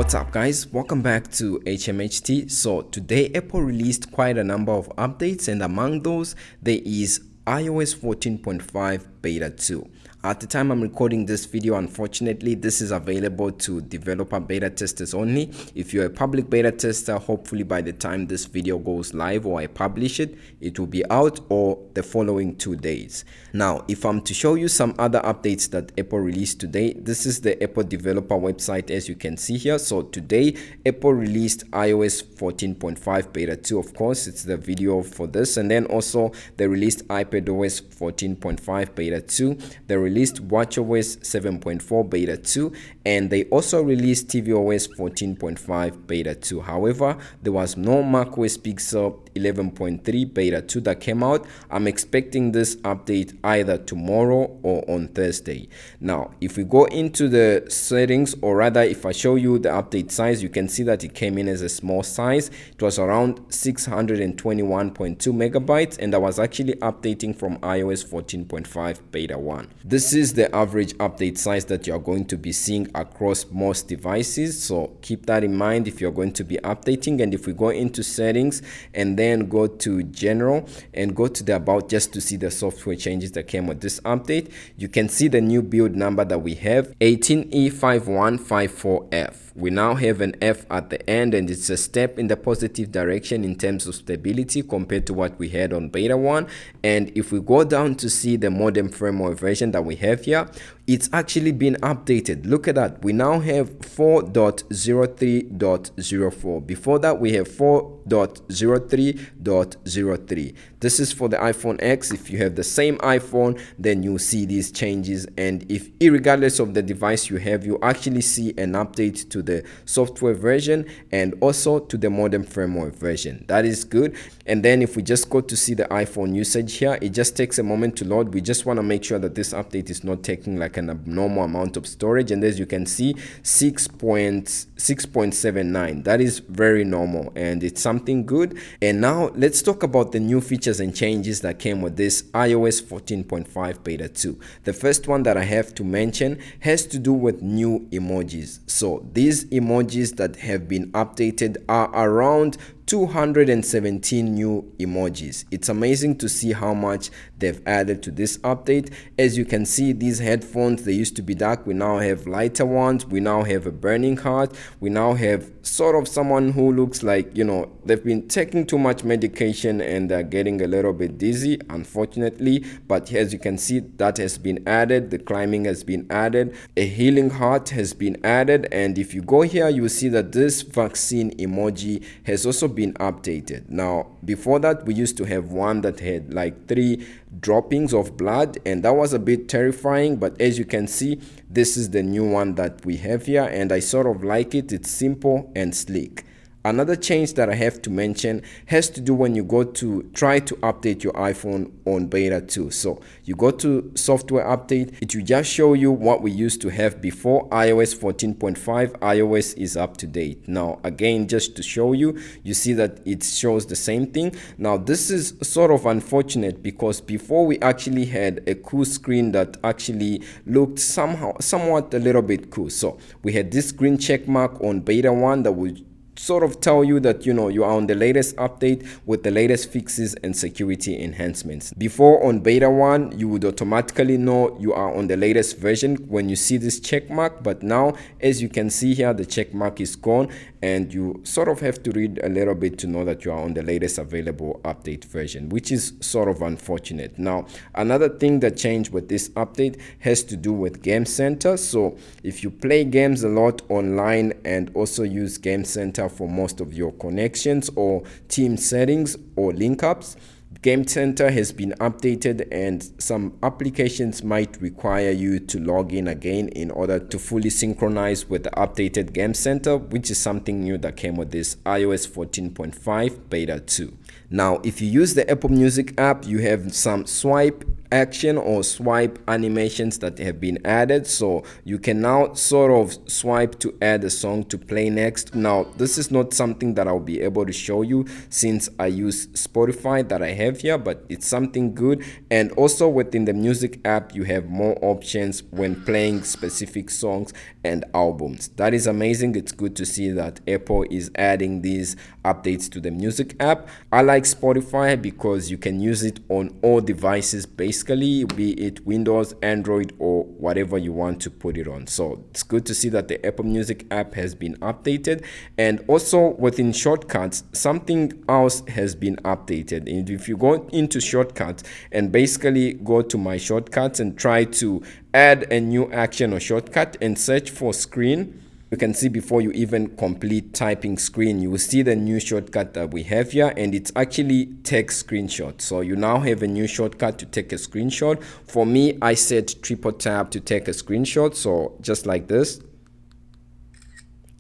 What's up guys, welcome back to HMHT. So today Apple released quite a number of updates, and among those there is iOS 14.5 beta 2. At the time I'm recording this video, unfortunately this is available to developer beta testers only. If you're a public beta tester, hopefully by the time this video goes live or I publish it, it will be out or the following 2 days. Now if I'm to show you some other updates that Apple released today, this is the Apple developer website as you can see here. So today Apple released iOS 14.5 beta 2, of course it's the video for this, and then also they released iPadOS 14.5 beta 2, they released watchOS 7.4 beta 2, and they also released tvOS 14.5 beta 2. However, there was no macOS Pixel 11.3 beta 2 that came out. I'm expecting this update either tomorrow or on Thursday. Now if we go into the settings, or rather if I show you the update size, you can see that it came in as a small size. It was around 621.2 megabytes, and I was actually updating from iOS 14.5 beta 1. This is the average update size that you're going to be seeing across most devices, so keep that in mind if you're going to be updating. And if we go into settings and then go to general and go to the about just to see the software changes that came with this update, you can see the new build number that we have, 18E5154F. We now have an F at the end, and it's a step in the positive direction in terms of stability compared to what we had on beta 1. And if we go down to see the modem firmware version that we have here, it's actually been updated. Look at that, we now have 4.03.04. before that we have 4.03.03. this is for the iPhone X. If you have the same iPhone, then you'll see these changes, and if irregardless of the device you have, you actually see an update to the software version and also to the modem firmware version. That is good. And then if we just go to see the iPhone usage here, it just takes a moment to load. We just want to make sure that this update is not taking like an abnormal amount of storage, and as you can see 6.79, that is very normal and it's something good. And now let's talk about the new features and changes that came with this iOS 14.5 beta 2. The first one that I have to mention has to do with new emojis. So these emojis that have been updated are around 217 new emojis. It's amazing to see how much they've added to this update. As you can see, these headphones, they used to be dark, we now have lighter ones. We now have a burning heart. We now have sort of someone who looks like, you know, they've been taking too much medication and they're getting a little bit dizzy, unfortunately. But as you can see, that has been added. The climbing has been added. A healing heart has been added. And if you go here, you will see that this vaccine emoji has also been updated. Now before that we used to have one that had like 3 droppings of blood, and that was a bit terrifying, but as you can see, this is the new one that we have here, and I sort of like it. It's simple and sleek. Another change that I have to mention has to do when you go to try to update your iPhone on beta 2. So you go to software update, it will just show you what we used to have before iOS 14.5. iOS is up to date. Now again, just to show you, you see that it shows the same thing. Now this is sort of unfortunate because before we actually had a cool screen that actually looked somewhat a little bit cool. So we had this green check mark on beta 1 that would sort of tell you that, you know, you are on the latest update with the latest fixes and security enhancements. Before on beta 1 you would automatically know you are on the latest version when you see this check mark, but now as you can see here, the check mark is gone and you sort of have to read a little bit to know that you are on the latest available update version, which is sort of unfortunate. Now another thing that changed with this update has to do with Game Center. So if you play games a lot online and also use Game Center for most of your connections or team settings or link ups, Game Center has been updated, and some applications might require you to log in again in order to fully synchronize with the updated Game Center, which is something new that came with this iOS 14.5 beta 2. Now if you use the Apple Music app, you have some swipe action or swipe animations that have been added. So you can now sort of swipe to add a song to play next. Now this is not something that I'll be able to show you since I use Spotify that I have here, but it's something good. And also within the music app you have more options when playing specific songs and albums. That is amazing. It's good to see that Apple is adding these updates to the music app. I like Spotify because you can use it on all devices basically, be it Windows, Android, or whatever you want to put it on. So it's good to see that the Apple Music app has been updated. And also within shortcuts, something else has been updated. And if you go into shortcuts and basically go to my shortcuts and try to add a new action or shortcut and search for screen, you can see before you even complete typing screen, you will see the new shortcut that we have here, and it's actually take screenshot. So you now have a new shortcut to take a screenshot. For me, I set triple tap to take a screenshot. So just like this.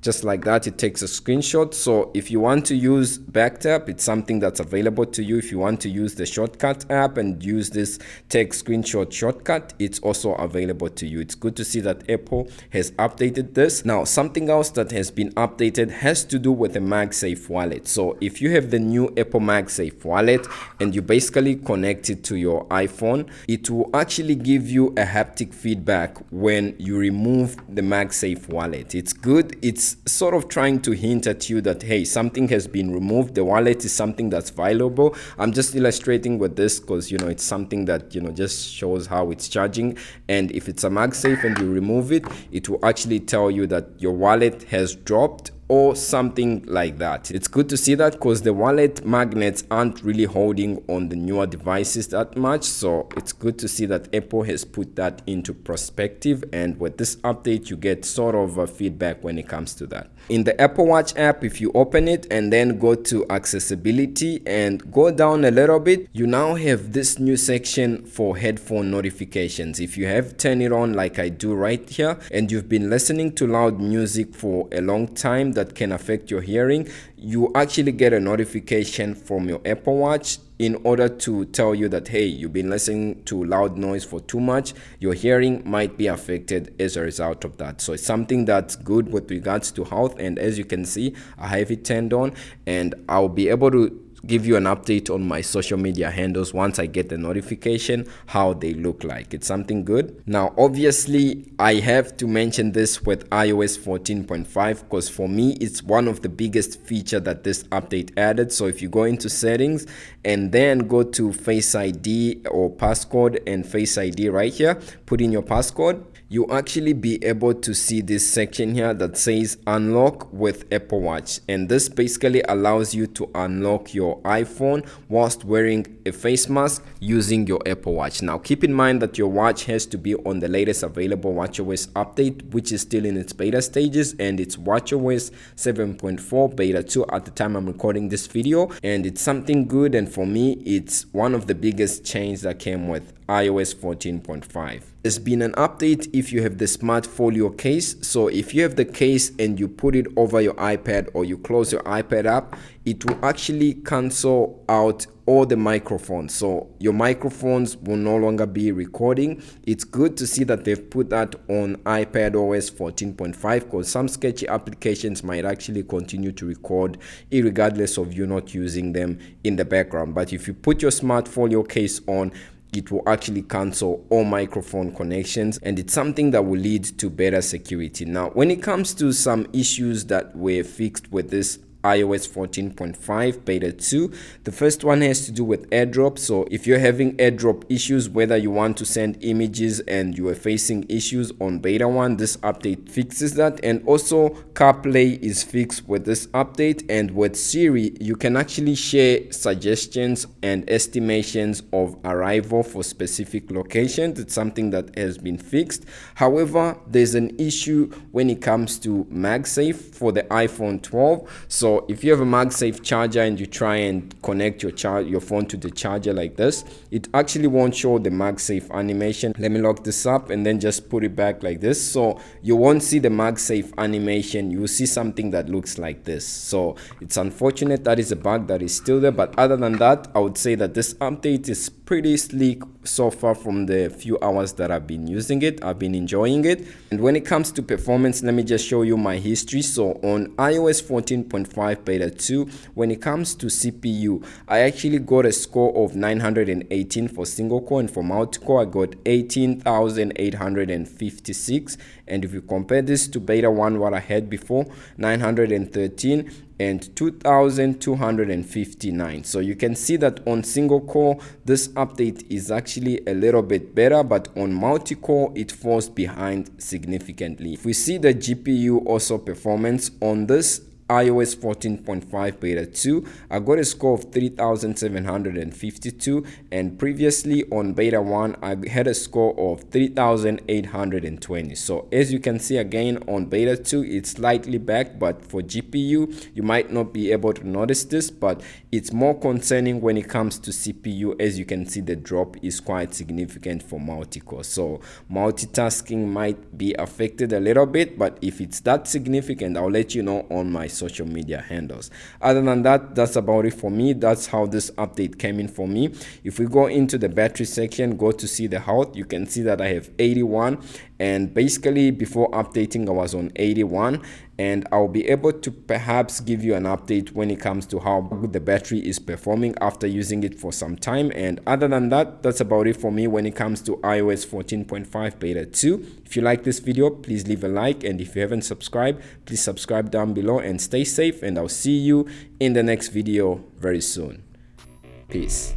Just like that, it takes a screenshot. So if you want to use back tap, it's something that's available to you. If you want to use the shortcut app and use this take screenshot shortcut, it's also available to you. It's good to see that Apple has updated this. Now, something else that has been updated has to do with the Magsafe Wallet. So if you have the new Apple Magsafe Wallet and you basically connect it to your iPhone, it will actually give you a haptic feedback when you remove the Magsafe Wallet. It's good. It's sort of trying to hint at you that, hey, something has been removed. The wallet is something that's valuable. I'm just illustrating with this because, you know, it's something that, you know, just shows how it's charging. And if it's a Magsafe and you remove it, it will actually tell you that your wallet has dropped or something like that. It's good to see that because the wallet magnets aren't really holding on the newer devices that much. So it's good to see that Apple has put that into perspective, and with this update you get sort of a feedback when it comes to that. In the Apple Watch app, if you open it and then go to accessibility and go down a little bit, you now have this new section for headphone notifications. If you have turned it on like I do right here and you've been listening to loud music for a long time that can affect your hearing, you actually get a notification from your Apple Watch in order to tell you that, hey, you've been listening to loud noise for too much, your hearing might be affected as a result of that. So it's something that's good with regards to health, and as you can see, I have it turned on, and I'll be able to give you an update on my social media handles once I get the notification how they look like. It's something good. Now obviously I have to mention this with iOS 14.5 because for me it's one of the biggest feature that this update added. So if you go into settings and then go to Face ID or passcode and Face ID right here, put in your passcode, you actually be able to see this section here that says unlock with Apple Watch, and this basically allows you to unlock your iPhone whilst wearing a face mask using your Apple Watch. Now keep in mind that your watch has to be on the latest available watchOS update, which is still in its beta stages, and it's watchOS 7.4 beta 2 at the time I'm recording this video, and it's something good, and for me it's one of the biggest changes that came with iOS 14.5. There's been an update if you have the Smart Folio case. So if you have the case and you put it over your iPad or you close your iPad up, it will actually cancel out all the microphones. So your microphones will no longer be recording. It's good to see that they've put that on iPadOS 14.5 because some sketchy applications might actually continue to record irregardless of you not using them in the background. But if you put your Smart Folio case on, it will actually cancel all microphone connections, and it's something that will lead to better security. Now, when it comes to some issues that were fixed with this iOS 14.5 beta 2, the first one has to do with Airdrop. So if you're having Airdrop issues, whether you want to send images and you are facing issues on beta 1, this update fixes that. And also CarPlay is fixed with this update, and with Siri you can actually share suggestions and estimations of arrival for specific locations. It's something that has been fixed. However, there's an issue when it comes to Magsafe for the iPhone 12. So So if you have a Magsafe charger and you try and connect your phone to the charger like this, it actually won't show the Magsafe animation. Let me lock this up and then just put it back like this. So you won't see the Magsafe animation. You will see something that looks like this. So it's unfortunate that is a bug that is still there, but other than that, I would say that this update is pretty sleek so far. From the few hours that I've been using it, I've been enjoying it. And when it comes to performance, let me just show you my history. So on iOS 14.5 beta 2, when it comes to CPU, I actually got a score of 918 for single core, and for multi-core I got 18,856. And if you compare this to beta 1, what I had before, 913 and 2,259. So you can see that on single core this update is actually a little bit better, but on multi-core it falls behind significantly. If we see the GPU also performance on this iOS 14.5 beta 2, I got a score of 3,752, and previously on beta 1 I had a score of 3,820. So as you can see, again on beta 2 it's slightly back, but for GPU you might not be able to notice this, but it's more concerning when it comes to CPU. As you can see, the drop is quite significant for multi-core, so multitasking might be affected a little bit, but if it's that significant, I'll let you know on my social media handles. Other than that, that's about it for me. That's how this update came in for me. If we go into the battery section, go to see the health, you can see that I have 81, and basically before updating I was on 81, and I'll be able to perhaps give you an update when it comes to how good the battery is performing after using it for some time. And other than that, that's about it for me when it comes to iOS 14.5 beta 2. If you like this video, please leave a like, and if you haven't subscribed, please subscribe down below, and stay safe, and I'll see you in the next video very soon. Peace.